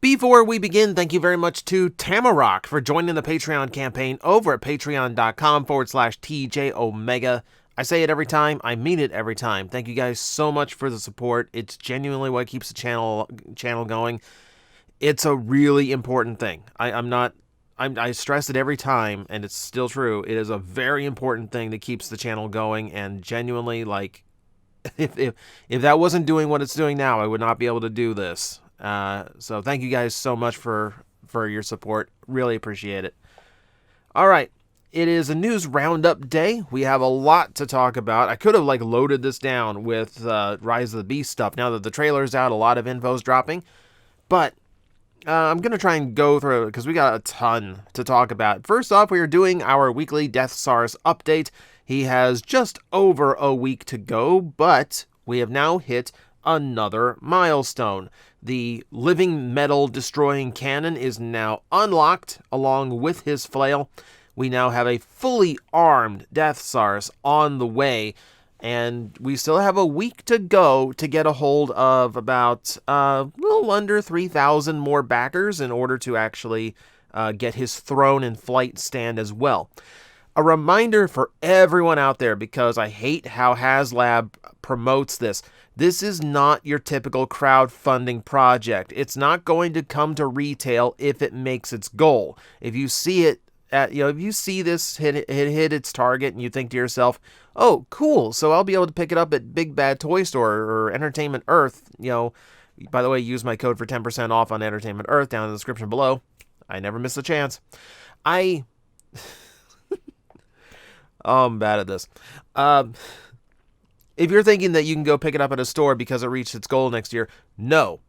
Before we begin, thank you very much to Tamarok for joining the Patreon campaign over at patreon.com/TJOmega. I say it every time, I mean it every time. Thank you guys so much for the support. It's genuinely what keeps the channel going. It's a really important thing. I stress it every time, and it's still true. It is a very important thing that keeps the channel going, and genuinely, like, if that wasn't doing what it's doing now, I would not be able to do this. So thank you guys so much for your support. Really appreciate it. All right. It is a news roundup day. We have a lot to talk about. I could have loaded this down with Rise of the Beast stuff. Now that the trailer's out, a lot of info's dropping. But I'm going to try and go through it because we got a ton to talk about. First off, we are doing our weekly Deathsaurus update. He has just over a week to go, but we have now hit another milestone. The living metal destroying cannon is now unlocked along with his flail. We now have a fully armed Deathsaurus on the way, and we still have a week to go to get a hold of about a little under 3,000 more backers in order to actually get his throne and flight stand as well. A reminder for everyone out there, because I hate how HasLab promotes this. This is not your typical crowdfunding project. It's not going to come to retail if it makes its goal. If you see it if you see this hit its target and you think to yourself, "Oh, cool! So I'll be able to pick it up at Big Bad Toy Store or Entertainment Earth." By the way, use my code for 10% off on Entertainment Earth down in the description below. I never miss a chance. Oh, I'm bad at this. If you're thinking that you can go pick it up at a store because it reached its goal next year, no.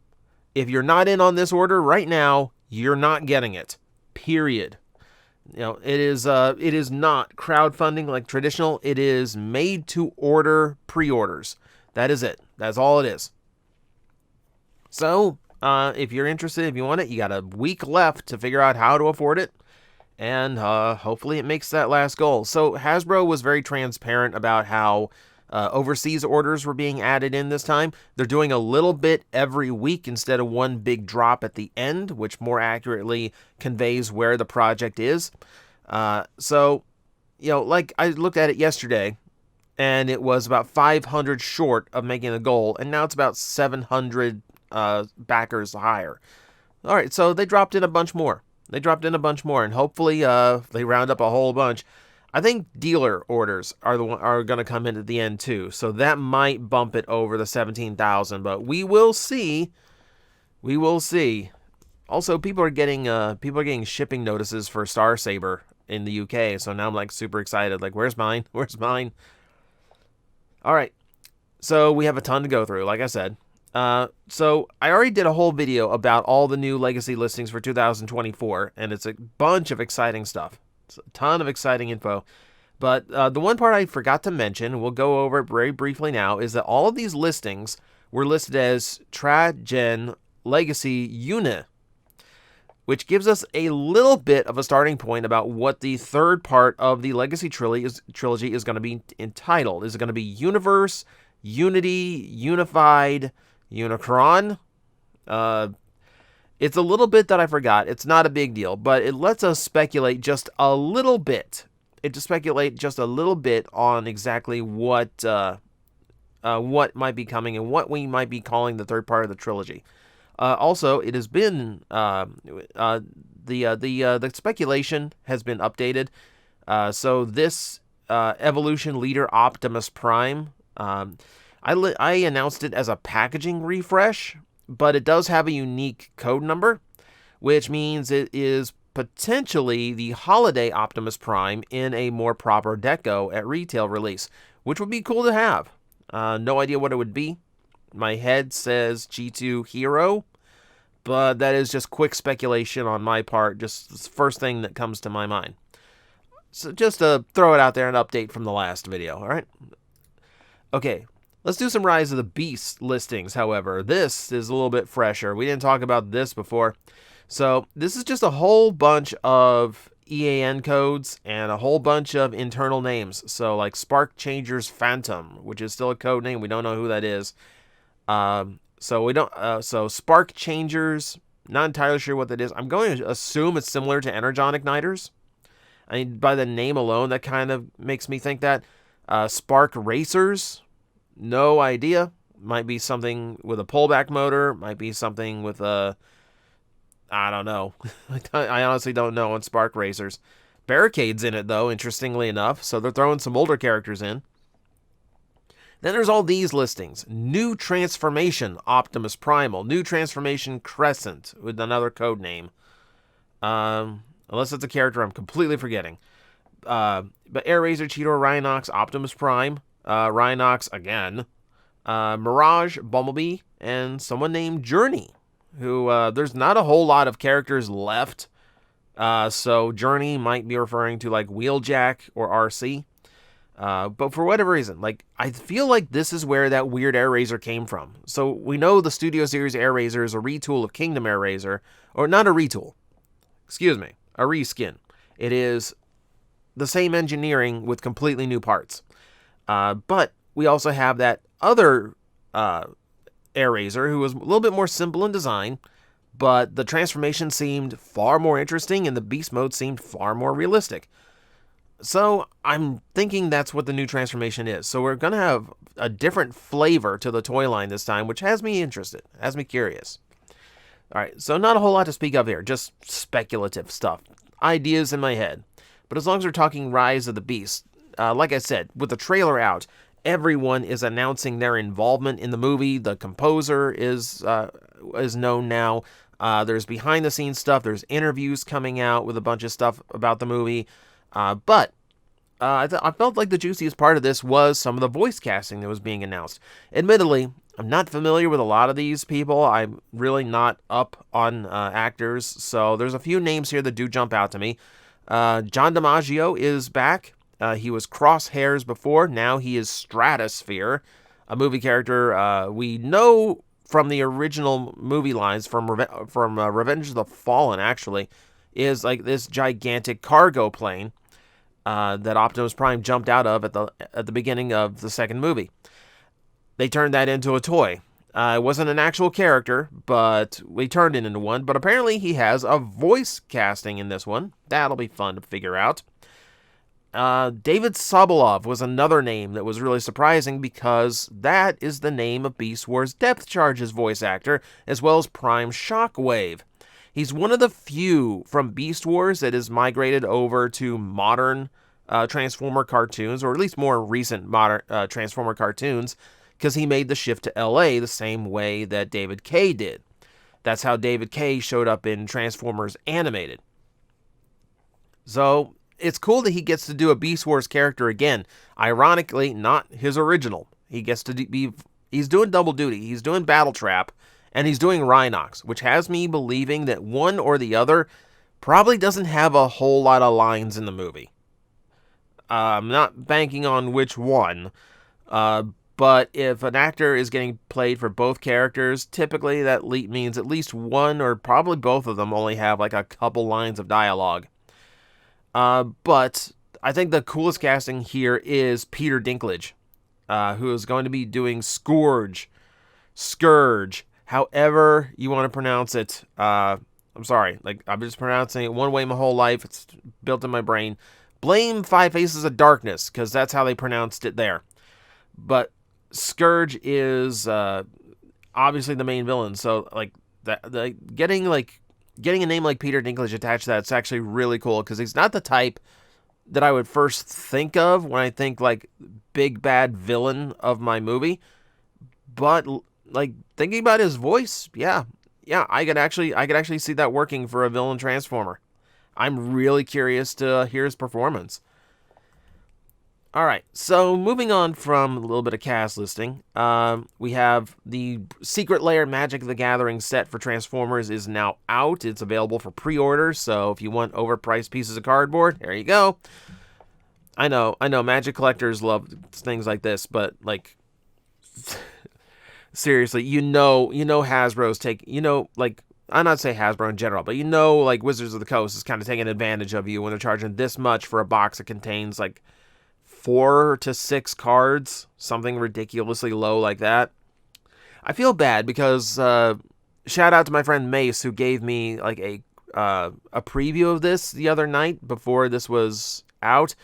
If you're not in on this order right now, you're not getting it. Period. It is not crowdfunding like traditional. It is made to order pre-orders. That is it. That's all it is. So, if you're interested, if you want it, you got a week left to figure out how to afford it. And hopefully it makes that last goal. So Hasbro was very transparent about how overseas orders were being added in this time. They're doing a little bit every week instead of one big drop at the end, which more accurately conveys where the project is. So I looked at it yesterday, and it was about 500 short of making the goal, and now it's about 700 backers higher. All right, so they dropped in a bunch more. And hopefully they round up a whole bunch. I think dealer orders are going to come in at the end too, so that might bump it over the 17,000. But we will see. We will see. Also, people are getting shipping notices for Star Saber in the UK, so now I'm super excited. Where's mine? Where's mine? All right, so we have a ton to go through, like I said. So I already did a whole video about all the new legacy listings for 2024, and it's a bunch of exciting stuff. It's a ton of exciting info. But the one part I forgot to mention, we'll go over it very briefly now, is that all of these listings were listed as Tra-Gen Legacy Uni, which gives us a little bit of a starting point about what the third part of the Legacy trilogy is going to be entitled. Is it going to be Universe, Unity, Unified, Unicron? It's a little bit that I forgot. It's not a big deal, but it lets us speculate just a little bit. On exactly what might be coming and what we might be calling the third part of the trilogy. Also, it has been the speculation has been updated. So this evolution leader Optimus Prime, I announced it as a packaging refresh, but it does have a unique code number, which means it is potentially the holiday Optimus Prime in a more proper deco at retail release, which would be cool to have. No idea what it would be. My head says G2 Hero, but that is just quick speculation on my part, just the first thing that comes to my mind. So just to throw it out there, an update from the last video, all right? Okay, let's do some Rise of the Beast listings, however. This is a little bit fresher. We didn't talk about this before. So this is just a whole bunch of EAN codes and a whole bunch of internal names. So like Spark Changers Phantom, which is still a code name. We don't know who that is. So Spark Changers Not entirely sure what that is. I'm going to assume it's similar to Energon Igniters. I mean, by the name alone, that kind of makes me think that. Spark Racers, no idea. Might be something with a pullback motor. Might be something with a... I don't know. I honestly don't know on Spark Racers. Barricade's in it, though, interestingly enough. So they're throwing some older characters in. Then there's all these listings. New Transformation Optimus Primal. New Transformation Crescent with another code name. Unless it's a character I'm completely forgetting. But Air-Razor, Cheetor, Rhinox, Optimus Prime. Rhinox again. Mirage, Bumblebee, and someone named Journey. Who, there's not a whole lot of characters left. So Journey might be referring to like Wheeljack or RC. But for whatever reason, like, I feel like this is where that weird Air-Razor came from. So we know the Studio Series Air-Razor is a retool of Kingdom Air-Razor, or not a retool, excuse me, a reskin. It is the same engineering with completely new parts. But we also have that other Air-Razor who was a little bit more simple in design, but the transformation seemed far more interesting and the beast mode seemed far more realistic. So I'm thinking that's what the new transformation is. So we're going to have a different flavor to the toy line this time, which has me interested, has me curious. All right, so not a whole lot to speak of here, just speculative stuff, ideas in my head. But as long as we're talking Rise of the Beast, like I said, with the trailer out, everyone is announcing their involvement in the movie. The composer is known now. There's behind-the-scenes stuff. There's interviews coming out with a bunch of stuff about the movie. But I felt like the juiciest part of this was some of the voice casting that was being announced. Admittedly, I'm not familiar with a lot of these people. I'm really not up on actors, so there's a few names here that do jump out to me. John DiMaggio is back. He was Crosshairs before. Now he is Stratosphere, a movie character we know from the original movie lines from Revenge of the Fallen, actually, is like this gigantic cargo plane that Optimus Prime jumped out of at the beginning of the second movie. They turned that into a toy. It wasn't an actual character, but we turned it into one. But apparently he has a voice casting in this one. That'll be fun to figure out. David Sobolov was another name that was really surprising because that is the name of Beast Wars Depth Charge's voice actor, as well as Prime Shockwave. He's one of the few from Beast Wars that is migrated over to modern Transformer cartoons, or at least more recent modern Transformer cartoons, because he made the shift to LA the same way that David Kaye did. That's how David Kaye showed up in Transformers Animated. So it's cool that he gets to do a Beast Wars character again. Ironically, not his original. He gets to he's doing double duty. He's doing Battle Trap, and he's doing Rhinox, which has me believing that one or the other probably doesn't have a whole lot of lines in the movie. I'm not banking on which one, but if an actor is getting played for both characters, typically that means at least one or probably both of them only have like a couple lines of dialogue. But I think the coolest casting here is Peter Dinklage, who is going to be doing Scourge, however you want to pronounce it. I'm sorry, like, I'm just pronouncing it one way my whole life. It's built in my brain. Blame Five Faces of Darkness, because that's how they pronounced it there. But Scourge is obviously the main villain, so like getting a name like Peter Dinklage attached to that, it's actually really cool, because he's not the type that I would first think of when I think like big bad villain of my movie. But like thinking about his voice, yeah, I could actually see that working for a villain Transformer. I'm really curious to hear his performance. All right, so moving on from a little bit of cast listing, we have the Secret Lair Magic the Gathering set for Transformers is now out. It's available for pre-order, so if you want overpriced pieces of cardboard, there you go. I know, Magic collectors love things like this, but like, seriously, you know Hasbro's like, I'm not saying Hasbro in general, but like Wizards of the Coast is kind of taking advantage of you when they're charging this much for a box that contains like 4 to 6 cards, something ridiculously low like that. I feel bad because shout out to my friend Mace, who gave me like a preview of this the other night before this was out.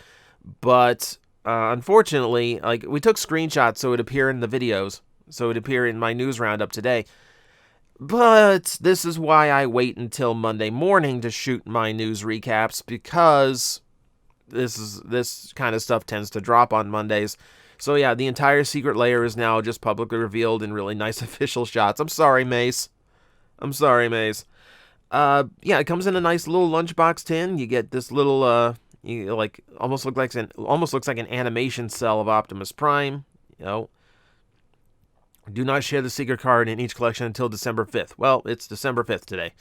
But unfortunately, like, we took screenshots so it would appear in the videos, so it would appear in my news roundup today. But this is why I wait until Monday morning to shoot my news recaps, because this kind of stuff tends to drop on Mondays. So yeah, the entire secret layer is now just publicly revealed in really nice official shots. I'm sorry, Mace. I'm sorry, Mace. Yeah, it comes in a nice little lunchbox tin. You get this little like almost looks like an animation cell of Optimus Prime. You know, do not share the secret card in each collection until December 5th. Well, it's December 5th today.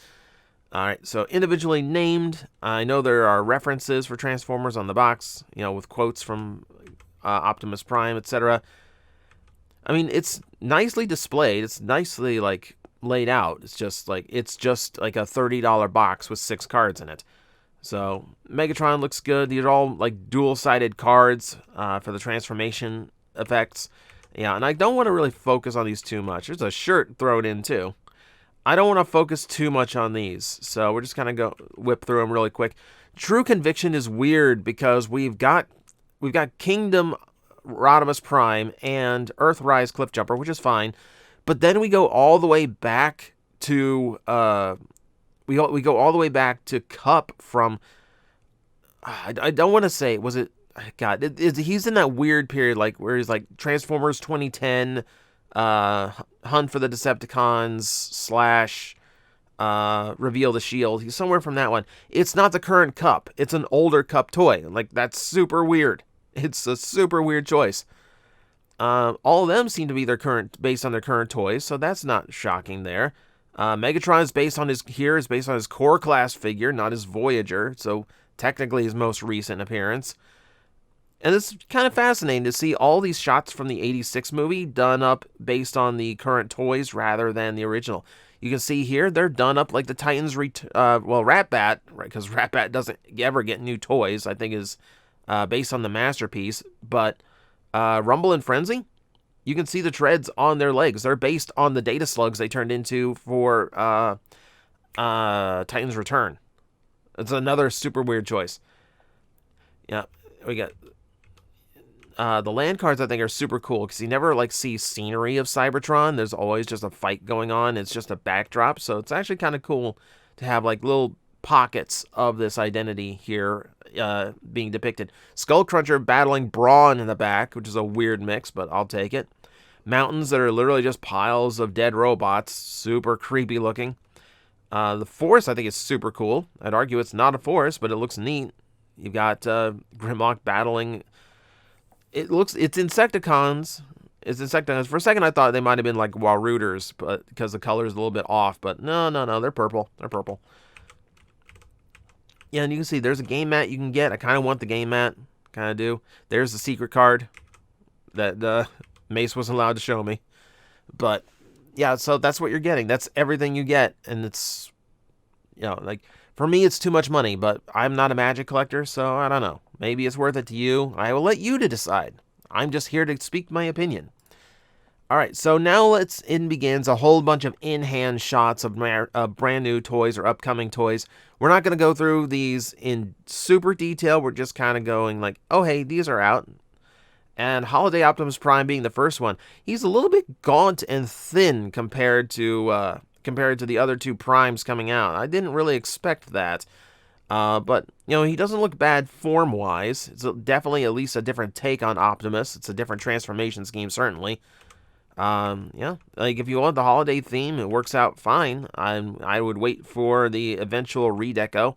All right, so individually named. I know there are references for Transformers on the box, you know, with quotes from Optimus Prime, etc. I mean, it's nicely displayed. It's nicely, like, laid out. It's just like a $30 box with 6 cards in it. So Megatron looks good. These are all like dual-sided cards for the transformation effects. Yeah, and I don't want to really focus on these too much. There's a shirt thrown in too. I don't want to focus too much on these, so we're just kind of whip through them really quick. True Conviction is weird because we've got Kingdom Rodimus Prime and Earthrise Cliffjumper, which is fine, but then we go all the way back to we go all the way back to Cup from I don't want to say, was it, God, he's in that weird period, like, where he's like Transformers 2010, Hunt for the Decepticons / Reveal the Shield. He's somewhere from that one. It's not the current Cup. It's an older Cup toy. Like, that's super weird. It's a super weird choice. All of them seem to be based on their current toys, so that's not shocking there. Megatron is based on his core class figure, not his Voyager, so technically his most recent appearance. And it's kind of fascinating to see all these shots from the 86 movie done up based on the current toys rather than the original. You can see here, they're done up like the Titans, Ratbat, right, because Ratbat doesn't ever get new toys, I think is based on the Masterpiece, but Rumble and Frenzy, you can see the treads on their legs. They're based on the data slugs they turned into for Titan's Return. It's another super weird choice. Yeah, we got the land cards. I think are super cool because you never like see scenery of Cybertron. There's always just a fight going on. It's just a backdrop, so it's actually kind of cool to have like little pockets of this identity here being depicted. Skullcruncher battling Brawn in the back, which is a weird mix, but I'll take it. Mountains that are literally just piles of dead robots, super creepy looking. The forest, I think, is super cool. I'd argue it's not a forest, but it looks neat. You've got Grimlock battling. It's Insecticons. It's Insecticons. For a second, I thought they might have been like Warooters, but because the color is a little bit off. But no, they're purple. They're purple. Yeah, and you can see there's a game mat you can get. I kind of want the game mat. Kind of do. There's the secret card that Mace wasn't allowed to show me. But yeah, so that's what you're getting. That's everything you get. And it's, you know, like, for me, it's too much money, but I'm not a Magic collector, so I don't know. Maybe it's worth it to you. I will let you to decide. I'm just here to speak my opinion. All right, so now begins a whole bunch of in-hand shots of brand new toys or upcoming toys. We're not going to go through these in super detail. We're just kind of going like, oh, hey, these are out. And Holiday Optimus Prime being the first one. He's a little bit gaunt and thin compared to the other two Primes coming out. I didn't really expect that. But, you know, he doesn't look bad form-wise. It's definitely at least a different take on Optimus. It's a different transformation scheme, certainly. Yeah, like if you want the holiday theme, it works out fine. I would wait for the eventual redeco.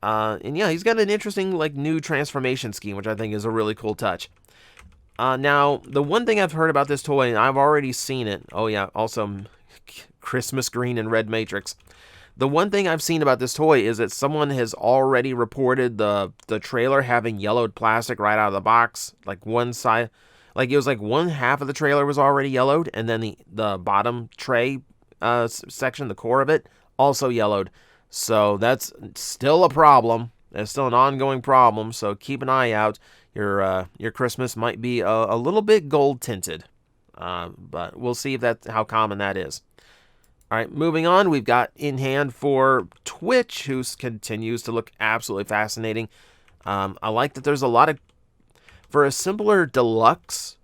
And yeah, he's got an interesting like new transformation scheme, which I think is a really cool touch. Now, the one thing I've heard about this toy, and I've already seen it. Oh yeah, also Christmas green and red matrix. The one thing I've seen about this toy is that someone has already reported the trailer having yellowed plastic right out of the box, like one side. Like, it was like one half of the trailer was already yellowed, and then the bottom tray section, the core of it, also yellowed. So that's still a problem. It's still an ongoing problem, so keep an eye out. Your Christmas might be a little bit gold tinted, but we'll see if how common that is. All right, moving on, we've got in hand for Twitch, who continues to look absolutely fascinating. I like that there's a lot of, for a simpler deluxe,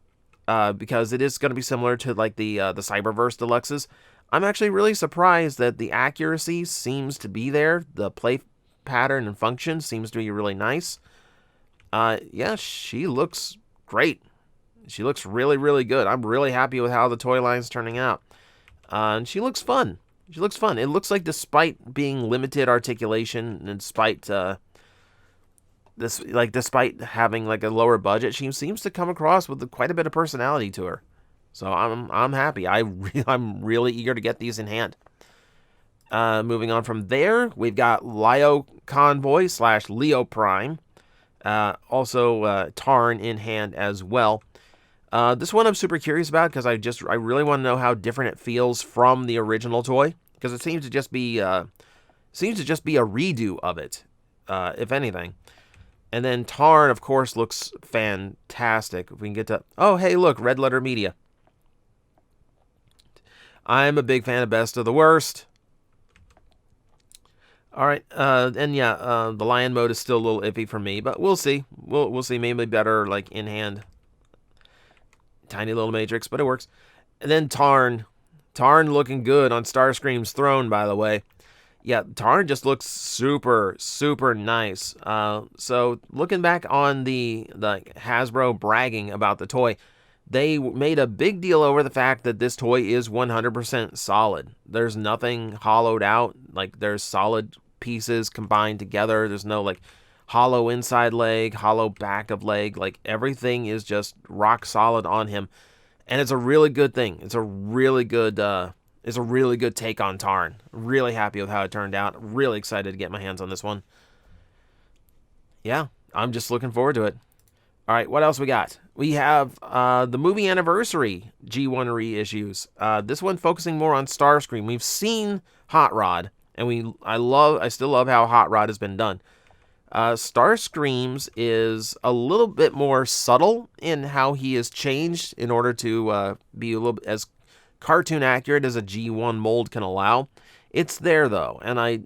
because it is going to be similar to like the Cyberverse deluxes. I'm actually really surprised that the accuracy seems to be there. The play pattern and function seems to be really nice. Yeah, she looks great. She looks really, really good. I'm really happy with how the toy line's turning out. And she looks fun. She looks fun. It looks like despite being limited articulation and despite despite having like a lower budget, she seems to come across with quite a bit of personality to her. So I'm happy. I'm really eager to get these in hand. Moving on from there, we've got Lio Convoy / Leo Prime. Also Tarn in hand as well. This one I'm super curious about because I really want to know how different it feels from the original toy, because it seems to just be a redo of it, if anything. And then Tarn, of course, looks fantastic. If we can get to... Oh, hey, look, Red Letter Media. I'm a big fan of Best of the Worst. All right, and yeah, the Lion mode is still a little iffy for me, but we'll see. We'll see. Maybe better, like, in hand. Tiny little matrix, but it works. And then Tarn. Tarn looking good on Starscream's throne, by the way. Yeah, Tarn just looks super, super nice. So looking back on the Hasbro bragging about the toy, they made a big deal over the fact that this toy is 100% solid. There's nothing hollowed out. Like, there's solid pieces combined together. There's no, like, hollow inside leg, hollow back of leg. Like, everything is just rock solid on him. And it's a really good thing. It's a really good take on Tarn. Really happy with how it turned out. Really excited to get my hands on this one. Yeah, I'm just looking forward to it. All right, what else we got? We have the movie anniversary G1 reissues. This one focusing more on Starscream. We've seen Hot Rod, and I still love how Hot Rod has been done. Starscream's is a little bit more subtle in how he is changed in order to be a little bit as cartoon accurate as a G1 mold can allow. It's there though, and I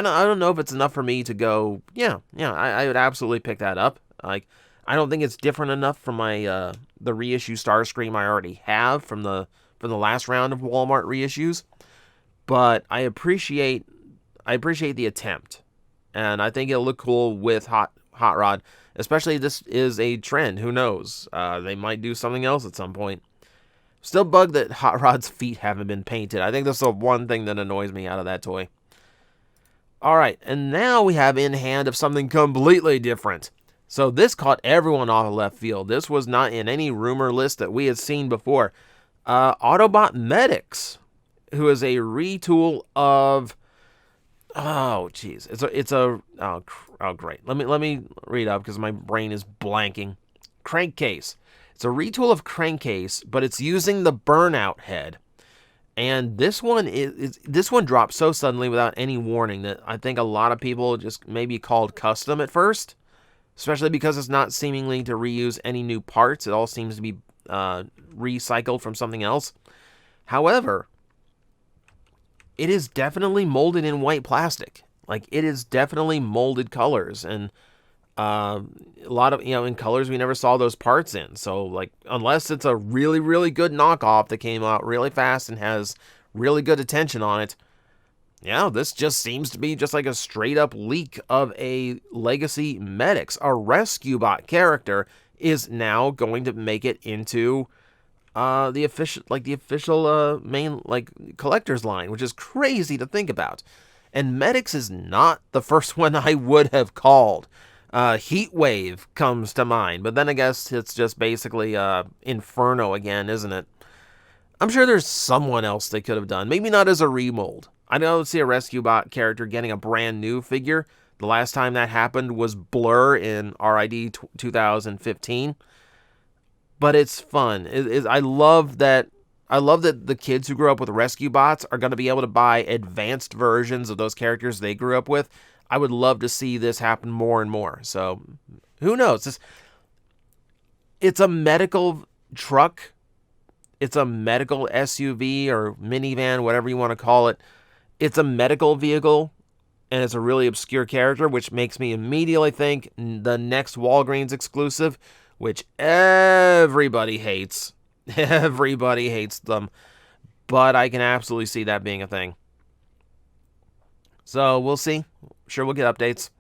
don't know if it's enough for me to go. I would absolutely pick that up. Like, I don't think it's different enough from my the reissue Starscream I already have from the last round of Walmart reissues, but I appreciate the attempt. And I think it'll look cool with Hot Rod, especially if this is a trend. Who knows? They might do something else at some point. Still bugged that Hot Rod's feet haven't been painted. I think that's the one thing that annoys me out of that toy. All right, and now we have in hand of something completely different. So this caught everyone off of left field. This was not in any rumor list that we had seen before. Autobot Medix, who is a retool of... Oh, jeez. Oh, great. Let me read up because my brain is blanking. Crankcase. It's a retool of Crankcase, but it's using the Burnout head. And this one dropped so suddenly without any warning that I think a lot of people just maybe called custom at first, especially because it's not seemingly to reuse any new parts. It all seems to be recycled from something else. However, it is definitely molded in white plastic. Like, it is definitely molded colors, and a lot of, in colors we never saw those parts in. So, like, unless it's a really, really good knockoff that came out really fast and has really good attention on it, this just seems to be just like a straight up leak of a legacy Medix. A rescue bot character is now going to make it into the official main collector's line, which is crazy to think about. And Medix is not the first one I would have called. Heatwave comes to mind, but then I guess it's just basically Inferno again, isn't it? I'm sure there's someone else they could have done. Maybe not as a remold. I don't see a rescue bot character getting a brand new figure. The last time that happened was Blur in RID 2015. But it's fun. I love that. I love that the kids who grew up with rescue bots are going to be able to buy advanced versions of those characters they grew up with. I would love to see this happen more and more. So, who knows? It's a medical truck. It's a medical SUV or minivan, whatever you want to call it. It's a medical vehicle, and it's a really obscure character, which makes me immediately think the next Walgreens exclusive, which everybody hates. Everybody hates them, but I can absolutely see that being a thing. So we'll see. Sure, we'll get updates.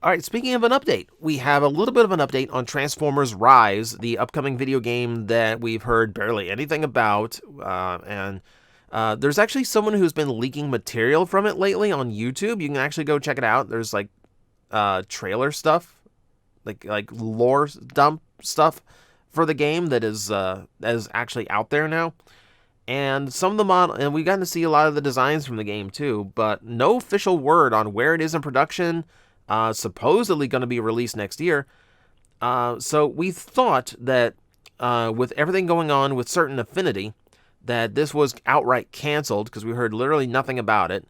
All right, speaking of an update, we have a little bit of an update on Transformers Rise, the upcoming video game that we've heard barely anything about. There's actually someone who's been leaking material from it lately on YouTube. You can actually go check it out. There's like trailer stuff, like lore dump stuff for the game that is actually out there now. And some of the and we've gotten to see a lot of the designs from the game too, but no official word on where it is in production. Supposedly going to be released next year. So we thought that with everything going on with Certain Affinity, that this was outright canceled because we heard literally nothing about it.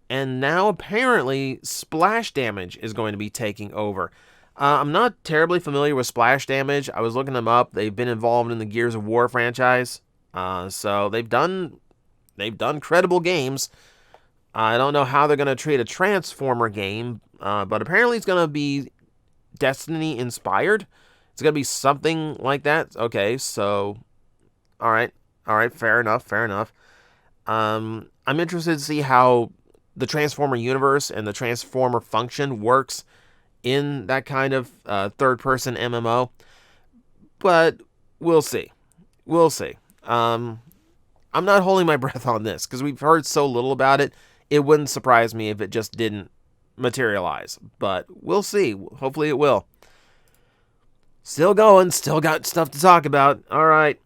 And now apparently Splash Damage is going to be taking over. I'm not terribly familiar with Splash Damage. I was looking them up. They've been involved in the Gears of War franchise. So they've done credible games. I don't know how they're going to treat a Transformer game, but apparently it's going to be Destiny inspired. It's going to be something like that. Okay, so all right, fair enough. I'm interested to see how the Transformer universe and the Transformer function works in that kind of third-person MMO, but we'll see. I'm not holding my breath on this because we've heard so little about it. It wouldn't surprise me if it just didn't materialize, but we'll see. Hopefully it will. Still going, still got stuff to talk about. All right,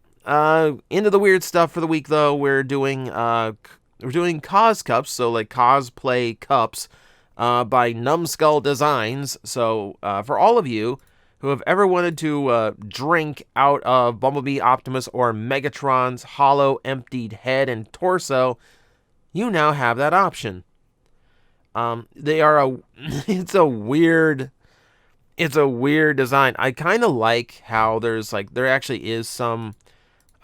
into the weird stuff for the week though. We're doing CosCups, so like cosplay cups, by Numskull Designs. So for all of you who have ever wanted to drink out of Bumblebee, Optimus, or Megatron's hollow, emptied head and torso, you now have that option. It's a weird design. I kind of like how there actually is some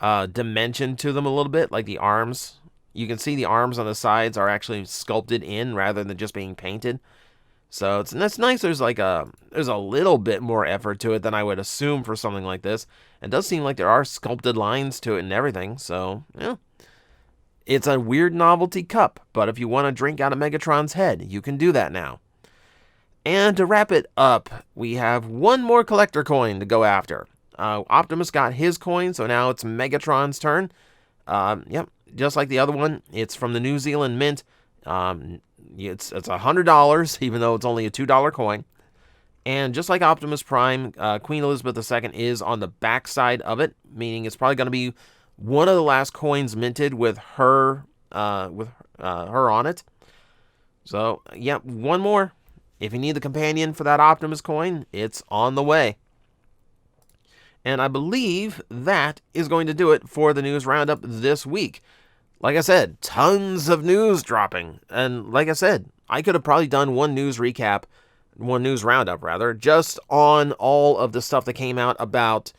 dimension to them a little bit, like the arms. You can see the arms on the sides are actually sculpted in rather than just being painted. So that's nice. There's a little bit more effort to it than I would assume for something like this. It does seem like there are sculpted lines to it and everything. So yeah. It's a weird novelty cup, but if you want to drink out of Megatron's head, you can do that now. And to wrap it up, we have one more collector coin to go after. Optimus got his coin, so now it's Megatron's turn. Yep, just like the other one, it's from the New Zealand Mint. It's $100, even though it's only a $2 coin. And just like Optimus Prime, Queen Elizabeth II is on the back side of it, meaning it's probably going to be one of the last coins minted with her on it. So, yeah, one more. If you need the companion for that Optimus coin, it's on the way. And I believe that is going to do it for the news roundup this week. Like I said, tons of news dropping. And like I said, I could have probably done one news roundup, just on all of the stuff that came out about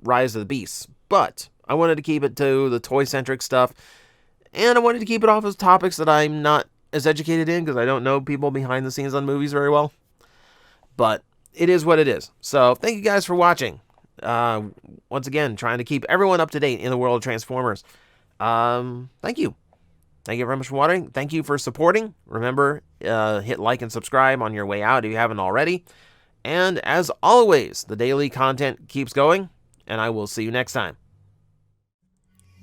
Rise of the Beasts, but I wanted to keep it to the toy-centric stuff, and I wanted to keep it off of topics that I'm not as educated in because I don't know people behind the scenes on movies very well. But it is what it is. So thank you guys for watching. Once again, trying to keep everyone up to date in the world of Transformers. Thank you. Thank you very much for watching. Thank you for supporting. Remember, hit like and subscribe on your way out if you haven't already. And as always, the daily content keeps going, and I will see you next time.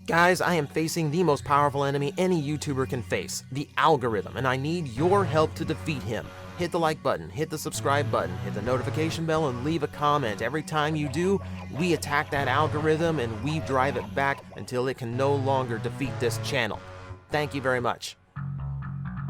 Guys, I am facing the most powerful enemy any YouTuber can face, the algorithm, and I need your help to defeat him. Hit the like button, hit the subscribe button, hit the notification bell, and leave a comment. Every time you do, we attack that algorithm and we drive it back until it can no longer defeat this channel. Thank you very much.